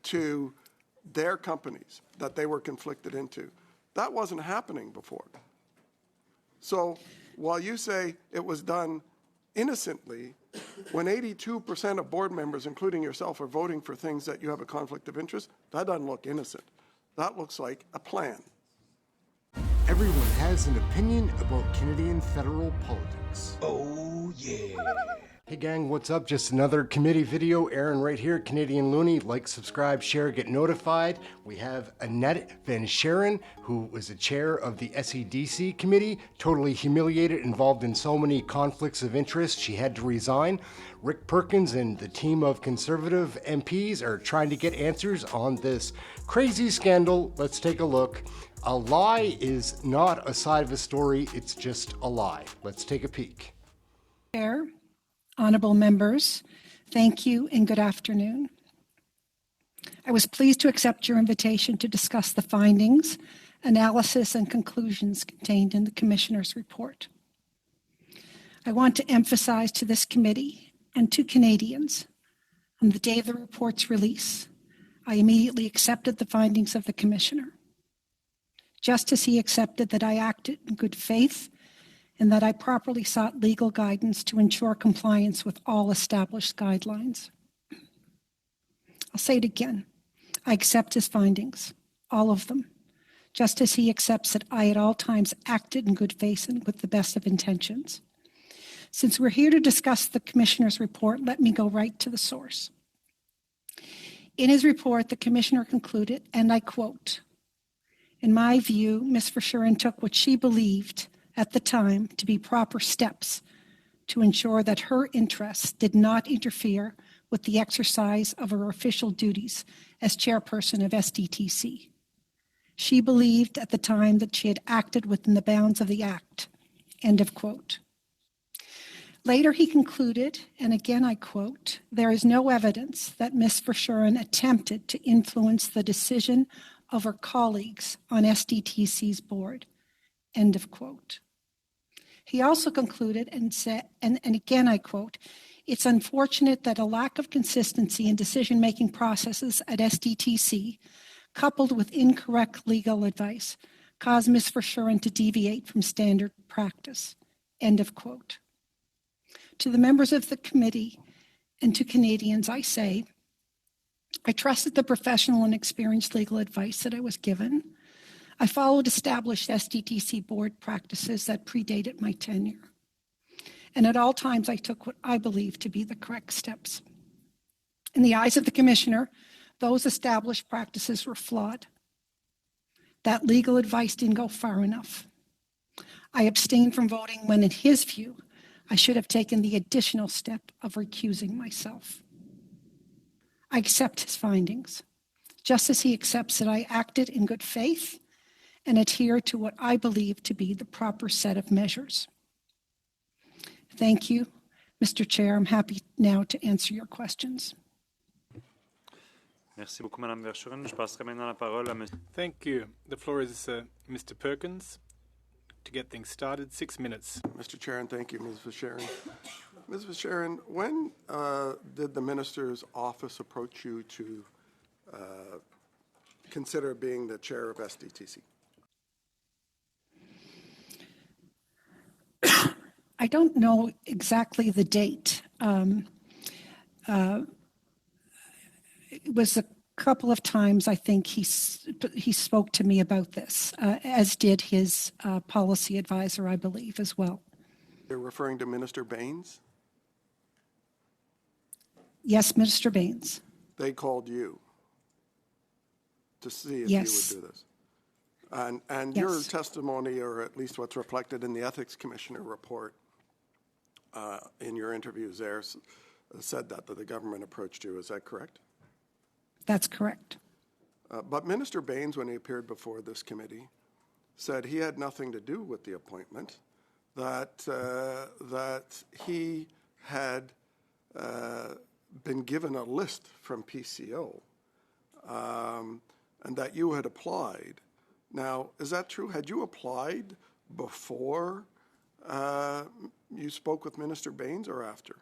to their companies that they were conflicted into. That wasn't happening before. So while you say it was done innocently, when 82% of board members, including yourself, are voting for things that you have a conflict of interest, that doesn't look innocent. That looks like a plan. Everyone has an opinion about Canadian federal politics. Oh, yeah. Hey gang, what's up? Just another committee video. Aaron right here, Canadian Looney. Like, subscribe, share, get notified. We have Annette Van Scharen, who was the chair of the SEDC committee, totally humiliated, involved in so many conflicts of interest, she had to resign. Rick Perkins and the team of Conservative MPs are trying to get answers on this crazy scandal. Let's take a look. A lie is not a side of a story, it's just a lie. Let's take a peek. Chair, honorable members, thank you and good afternoon. I was pleased to accept your invitation to discuss the findings, analysis, and conclusions contained in the Commissioner's report. I want to emphasize to this committee and to Canadians, on the day of the report's release, I immediately accepted the findings of the Commissioner, just as he accepted that I acted in good faith and that I properly sought legal guidance to ensure compliance with all established guidelines. I'll say it again. I accept his findings, all of them, just as he accepts that I at all times acted in good faith and with the best of intentions. Since we're here to discuss the Commissioner's report, let me go right to the source. In his report, the Commissioner concluded, and I quote, "In my view, Ms. Verschuren took what she believed at the time to be proper steps to ensure that her interests did not interfere with the exercise of her official duties as chairperson of SDTC. She believed at the time that she had acted within the bounds of the Act." End of quote. Later he concluded, and again I quote, "There is no evidence that Ms. Verschuren attempted to influence the decision of her colleagues on SDTC's board." End of quote. He also concluded and said, and again I quote, "It's unfortunate that a lack of consistency in decision-making processes at SDTC, coupled with incorrect legal advice, caused Ms. Verschuren to deviate from standard practice." End of quote. To the members of the committee and to Canadians, I say, I trusted the professional and experienced legal advice that I was given. I followed established SDTC board practices that predated my tenure. And at all times, I took what I believe to be the correct steps. In the eyes of the Commissioner, those established practices were flawed. That legal advice didn't go far enough. I abstained from voting when, in his view, I should have taken the additional step of recusing myself. I accept his findings, just as he accepts that I acted in good faith and adhere to what I believe to be the proper set of measures. Thank you, Mr. Chair. I'm happy now to answer your questions. Merci beaucoup, Madame Verschuren. Je passerai maintenant la parole à Monsieur. Thank you. The floor is Mr. Perkins. To get things started, 6 minutes. Mr. Chair, and thank you, Ms. Verschuren. Ms. Verschuren, when did the Minister's office approach you to consider being the chair of SDTC? I don't know exactly the date. It was a couple of times, I think, he spoke to me about this, as did his policy advisor, I believe, as well. You're referring to Minister Baines? Yes, Minister Baines. They called you to see if Yes. you would do this. And Yes. your testimony, or at least what's reflected in the Ethics Commissioner report, in your interviews there, said that the government approached you. Is that correct? That's correct. But Minister Baines, when he appeared before this committee, said he had nothing to do with the appointment, that he had been given a list from PCO, and that you had applied. Now, is that true? Had you applied before you spoke with Minister Baines or after?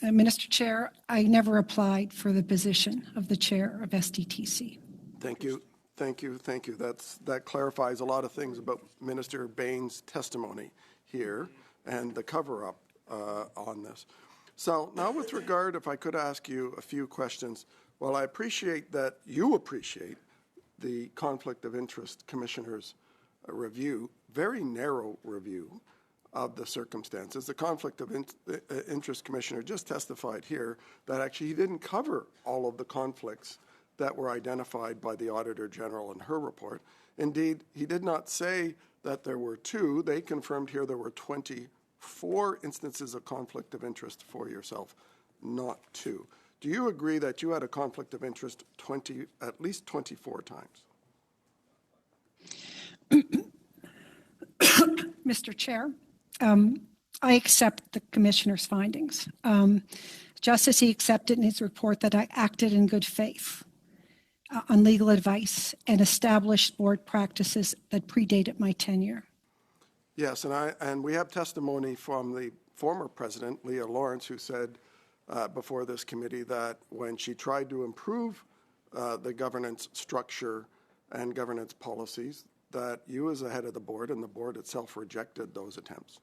Mr. Chair, I never applied for the position of the chair of SDTC. Thank you. Thank you. Thank you. That clarifies a lot of things about Minister Bain's testimony here and the cover-up on this. So now with regard, if I could ask you a few questions. Well, I appreciate that you appreciate the Conflict of Interest Commissioner's review, very narrow review of the circumstances. The Conflict of Interest Commissioner just testified here that actually he didn't cover all of the conflicts that were identified by the Auditor General in her report. Indeed, he did not say that there were two. They confirmed here there were 24 instances of conflict of interest for yourself, not two. Do you agree that you had a conflict of interest at least 24 times? Mr. Chair, I accept the Commissioner's findings, just as he accepted in his report that I acted in good faith on legal advice and established board practices that predated my tenure. Yes, and we have testimony from the former president, Leah Lawrence, who said before this committee that when she tried to improve the governance structure and governance policies, that you as the head of the board and the board itself rejected those attempts.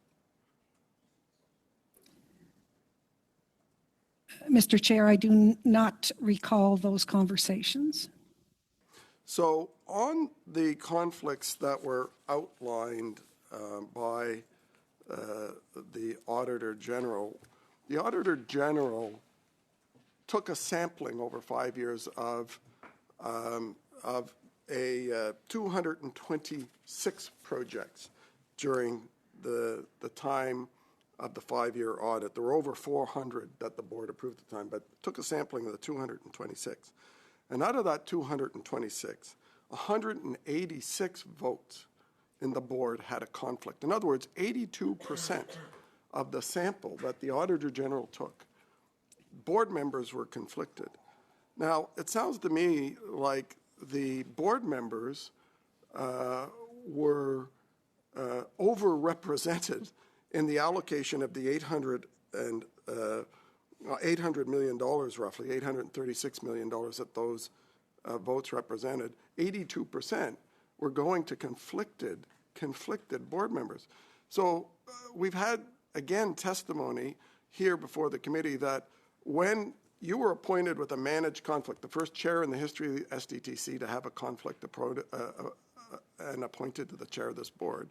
Mr. Chair, I do not recall those conversations. So on the conflicts that were outlined by the Auditor General took a sampling over 5 years of 226 projects during the time of the 5-year audit. There were over 400 that the board approved at the time, but took a sampling of the 226. And out of that 226, 186 votes in the board had a conflict. In other words, 82% of the sample that the Auditor General took, board members were conflicted. Now, it sounds to me like the board members were overrepresented in the allocation of the $800 million, roughly $836 million that those votes represented. 82% were going to conflicted board members. So we've had, again, testimony here before the committee that when you were appointed with a managed conflict, the first chair in the history of the SDTC to have a conflict and appointed to the chair of this board,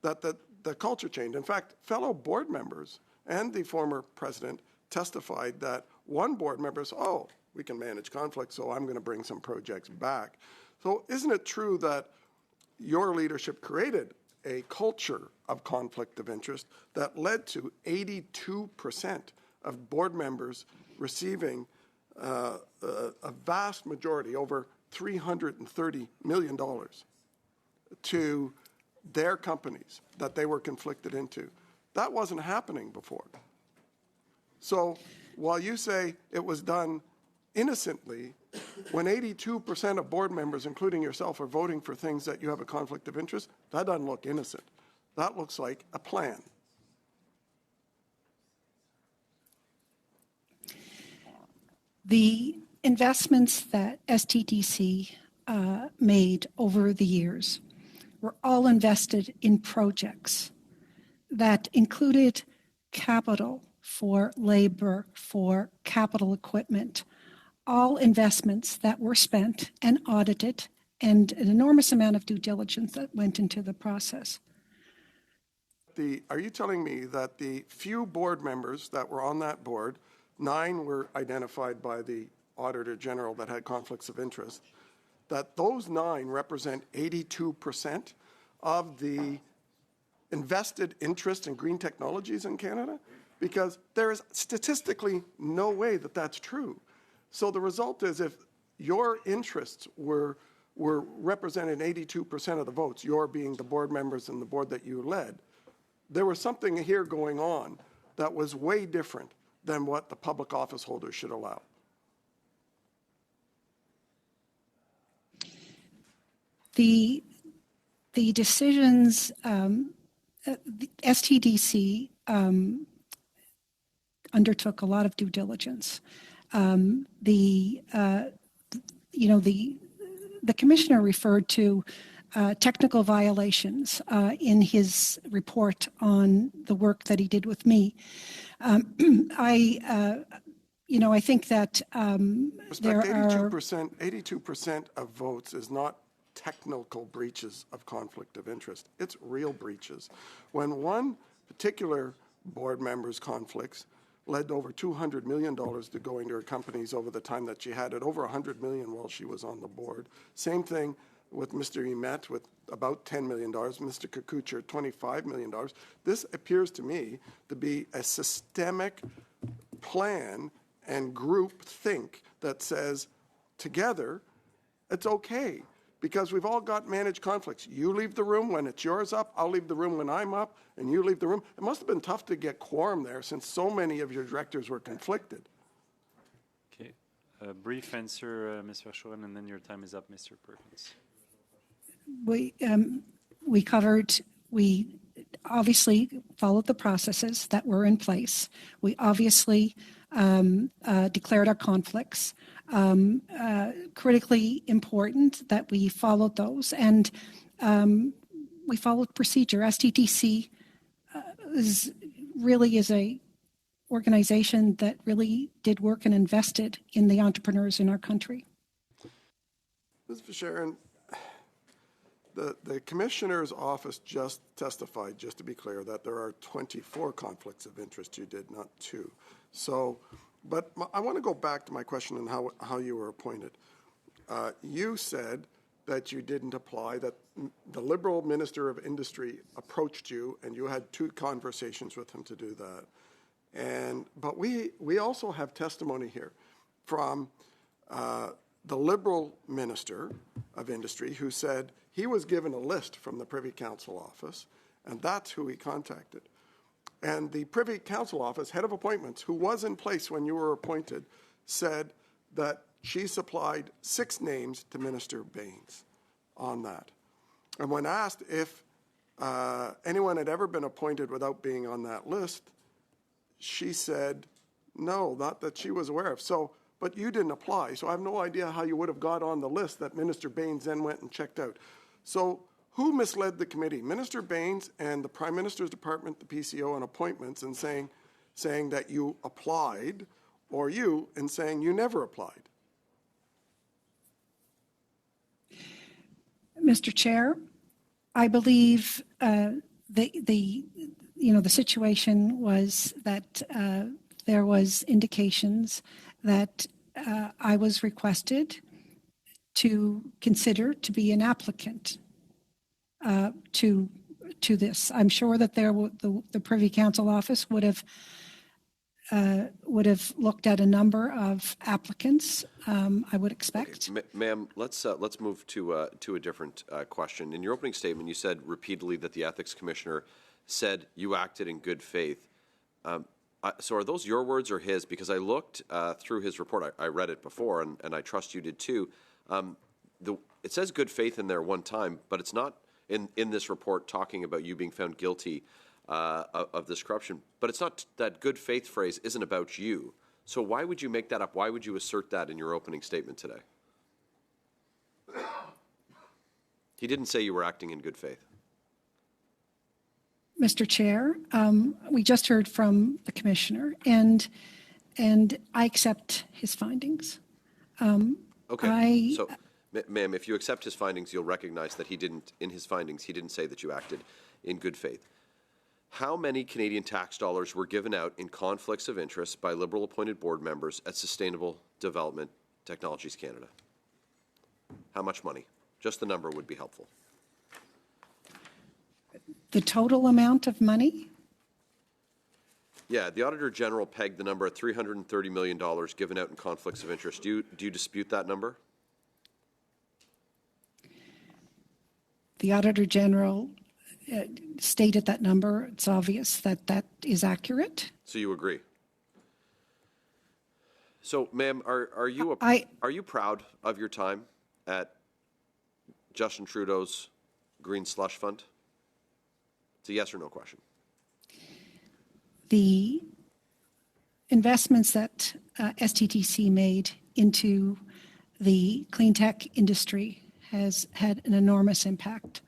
that the culture changed. In fact, fellow board members and the former president testified that one board member said, oh, we can manage conflict, so I'm going to bring some projects back. So isn't it true that your leadership created a culture of conflict of interest that led to 82% of board members receiving a vast majority, over $330 million, to their companies that they were conflicted into? That wasn't happening before. So while you say it was done innocently, when 82% of board members, including yourself, are voting for things that you have a conflict of interest, that doesn't look innocent. That looks like a plan. The investments that STDC made over the years were all invested in projects that included capital for labor, for capital equipment, all investments that were spent and audited, and an enormous amount of due diligence that went into the process. Are you telling me that the few board members that were on that board, 9 were identified by the Auditor General that had conflicts of interest, that those 9 represent 82% of the invested interest in green technologies in Canada? Because there is statistically no way that that's true. So the result is, if your interests were represented 82% of the votes, your being the board members and the board that you led, there was something here going on that was way different than what the public office holders should allow. The decisions, the STDC undertook a lot of due diligence. The commissioner referred to technical violations in his report on the work that he did with me. I think that there are 82% of votes is not technical breaches of conflict of interest. It's real breaches. When one particular board member's conflicts led to over $200 million to go into her companies over the time that she had it, over $100 million while she was on the board. Same thing with Mr. Emet with about $10 million, Mr. Kukucher, $25 million. This appears to me to be a systemic plan and group think that says together it's okay because we've all got managed conflicts. You leave the room when it's yours up, I'll leave the room when I'm up, and you leave the room. It must have been tough to get quorum there since so many of your directors were conflicted. Okay. A brief answer, Ms. Verschoren, and then your time is up, Mr. Perkins. We obviously followed the processes that were in place. We obviously declared our conflicts. Critically important that we followed those, and we followed procedure. STTC is a organization that really did work and invested in the entrepreneurs in our country. Ms. Verschoren, the Commissioner's office just testified, just to be clear, that there are 24 conflicts of interest. You did, not 2. So, but I want to go back to my question on how you were appointed. You said that you didn't apply, that the Liberal Minister of Industry approached you and you had 2 conversations with him to do that. But we also have testimony here from the Liberal Minister of Industry who said he was given a list from the Privy Council office, and that's who he contacted. And the Privy Council office, head of appointments, who was in place when you were appointed, said that she supplied 6 names to Minister Baines on that. And when asked if anyone had ever been appointed without being on that list, she said, no, not that she was aware of. So, but you didn't apply, so I have no idea how you would have got on the list that Minister Baines then went and checked out. So who misled the committee? Minister Baines and the Prime Minister's Department, the PCO, on appointments, and saying that you applied, or you, and saying you never applied? Mr. Chair, I believe the situation was that there was indications that I was requested to consider to be an applicant to this. I'm sure that the Privy Council office would have looked at a number of applicants. I would expect. Okay. Ma'am, let's move to a different question. In your opening statement, you said repeatedly that the Ethics Commissioner said you acted in good faith. So are those your words or his? Because I looked through his report. I read it before, and I trust you did too. It says good faith in there one time, but it's not in this report talking about you being found guilty of this corruption. But it's not, that good faith phrase isn't about you. So why would you make that up? Why would you assert that in your opening statement today? He didn't say you were acting in good faith. Mr. Chair, we just heard from the Commissioner, and I accept his findings. Okay. So, ma'am, if you accept his findings, you'll recognize that in his findings, he didn't say that you acted in good faith. How many Canadian tax dollars were given out in conflicts of interest by Liberal-appointed board members at Sustainable Development Technologies Canada? How much money? Just the number would be helpful. The total amount of money? Yeah, the Auditor General pegged the number at $330 million given out in conflicts of interest. Do you dispute that number? The Auditor General stated that number. It's obvious that that is accurate. So you agree? So, ma'am, are you proud of your time at Justin Trudeau's Green Slush Fund? It's a yes or no question. The investments that STTC made into the clean tech industry has had an enormous impact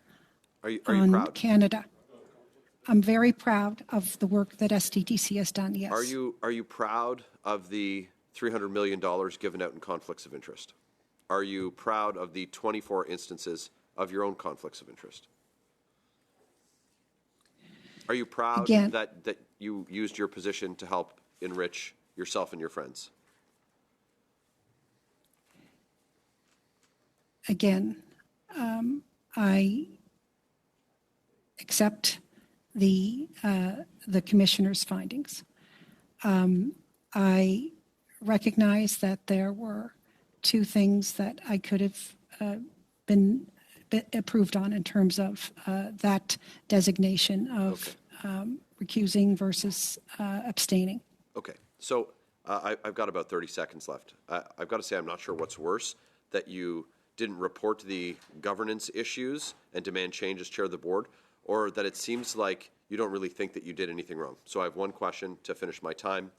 Are you on proud? Canada. I'm very proud of the work that STTC has done, yes. Are you proud of the $300 million given out in conflicts of interest? Are you proud of the 24 instances of your own conflicts of interest? Are you proud Again, that you used your position to help enrich yourself and your friends? Again, I accept the commissioner's findings. I recognize that there were two things that I could have been approved on in terms of that designation of recusing versus abstaining. Okay, so I've got about 30 seconds left. I've got to say I'm not sure what's worse, that you didn't report the governance issues and demand change as chair of the board, or that it seems like you don't really think that you did anything wrong. So I have one question to finish my time.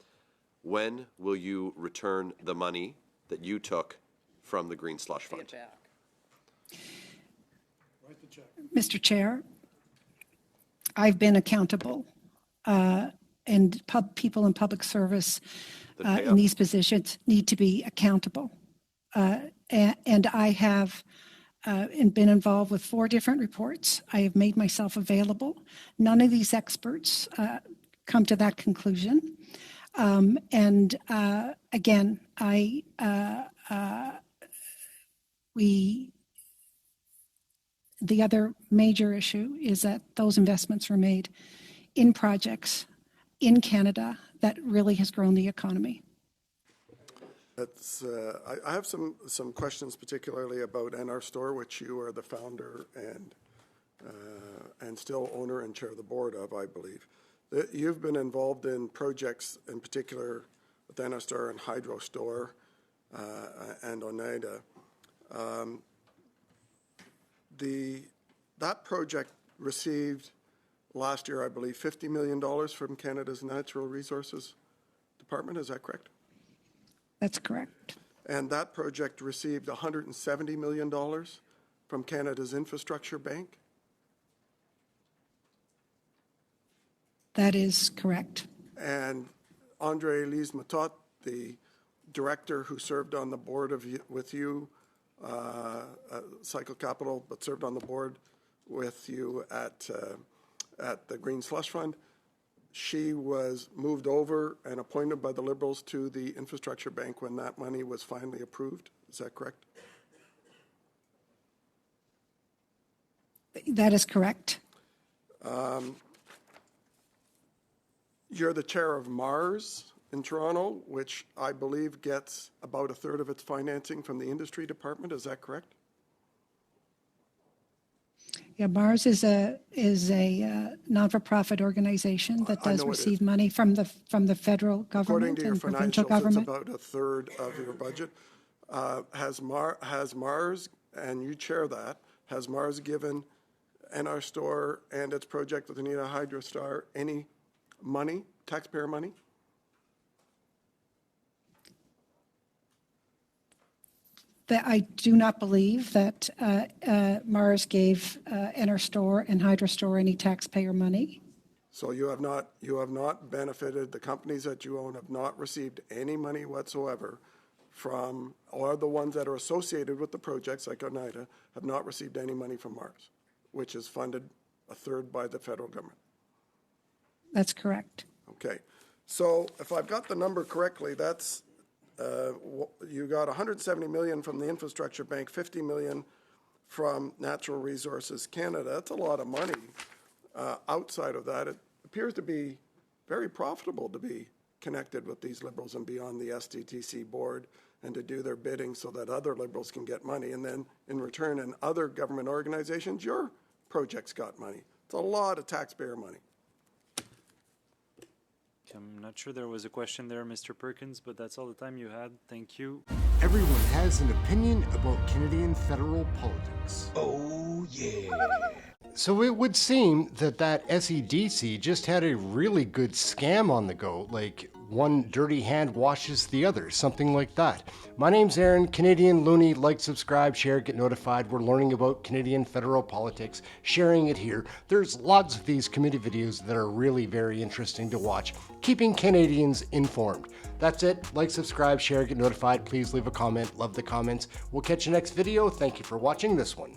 When will you return the money that you took from the Green Slush Fund? Mr. Chair, I've been accountable, and people in public service in these positions need to be accountable. And I have been involved with 4 different reports. I have made myself available. None of these experts come to that conclusion. And again, the other major issue is that those investments were made in projects in Canada that really has grown the economy. That's, I have some questions, particularly about NR Store, which you are the founder and still owner and chair of the board of, I believe. You've been involved in projects, in particular with NR Store and Hydro Store and Oneida. That project received last year, I believe, $50 million from Canada's Natural Resources Department. Is that correct? That's correct. And that project received $170 million from Canada's Infrastructure Bank? That is correct. And Andre Lise-Matot, the director who served on the board with you, Cycle Capital, but served on the board with you at the Green Slush Fund, she was moved over and appointed by the Liberals to the Infrastructure Bank when that money was finally approved. Is that correct? That is correct. You're the chair of MARS in Toronto, which I believe gets about a third of its financing from the industry department. Is that correct? Yeah, MARS is a non-for-profit organization that does receive money from the federal government and provincial government. It's about a third of your budget. Has MARS, and you chair that, has MARS given NR Store and its project with Oneida Hydro Star any money, taxpayer money? That I do not believe that MARS gave NR Store and Hydro Store any taxpayer money. So you have not benefited, the companies that you own have not received any money whatsoever from, or the ones that are associated with the projects like Oneida have not received any money from MARS, which is funded a third by the federal government. That's correct. Okay. So if I've got the number correctly, that's you got $170 million from the Infrastructure Bank, $50 million from Natural Resources Canada. That's a lot of money. Outside of that, it appears to be very profitable to be connected with these Liberals and be on the STTC board and to do their bidding so that other Liberals can get money. And then in return, in other government organizations, your projects got money. It's a lot of taxpayer money. I'm not sure there was a question there, Mr. Perkins, but that's all the time you had. Thank you. Everyone has an opinion about Canadian federal politics. Oh, yeah. So it would seem that SEDC just had a really good scam on the go. Like, one dirty hand washes the other, something like that. My name's Aaron, Canadian Looney. Like, subscribe, share, get notified. We're learning about Canadian federal politics, sharing it here. There's lots of these committee videos that are really very interesting to watch, keeping Canadians informed. That's it. Like, subscribe, share, get notified. Please leave a comment. Love the comments. We'll catch you next video. Thank you for watching this one.